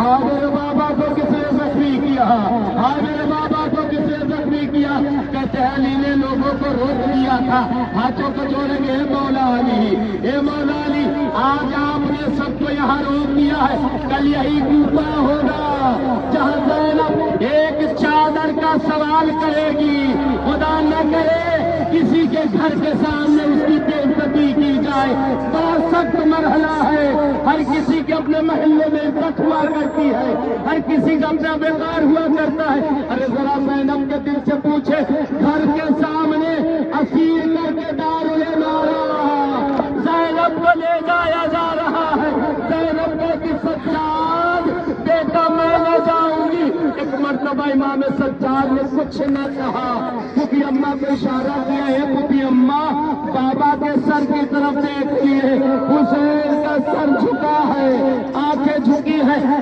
ہاں میرے بابا کو کس نے زخمی کیا؟ ہاں میرے بابا کو کس نے زخمی کیا؟ کہتے ہیں علی نے لوگوں کو روک دیا تھا، ہاتھوں کو جوڑیں گے مولا علی، اے مولا علی آج آپ نے سب کو یہاں روک دیا ہے، کل یہی کوفہ ہوگا جہاں زینب ایک چادر کا سوال کرے گی، خدا نہ کرے کسی کے گھر کے سامنے اس کی بے عزتی کی جائے، بڑا سخت مرحلہ ہے، ہر کسی کے اپنے محلے میں عزت ہوا کرتی ہے، ہر کسی کا اپنا بیکار ہوا کرتا ہے۔ ارے ذرا زینب کے دل سے پوچھے، گھر کے سامنے اسیر کر کے دار زینب کو لے جایا جا رہا ہے، زینب کی سجاد بیٹا میں نہ جاؤں گی۔ ایک مرتبہ امام سجاد نے کچھ نہ کہا، پھوپھی اماں کو اشارہ کیا ہے، پھوپھی اماں بابا کے سر کی طرف دیکھتی ہے، حسین کا سر جھکا ہے، آنکھیں جھکی ہے۔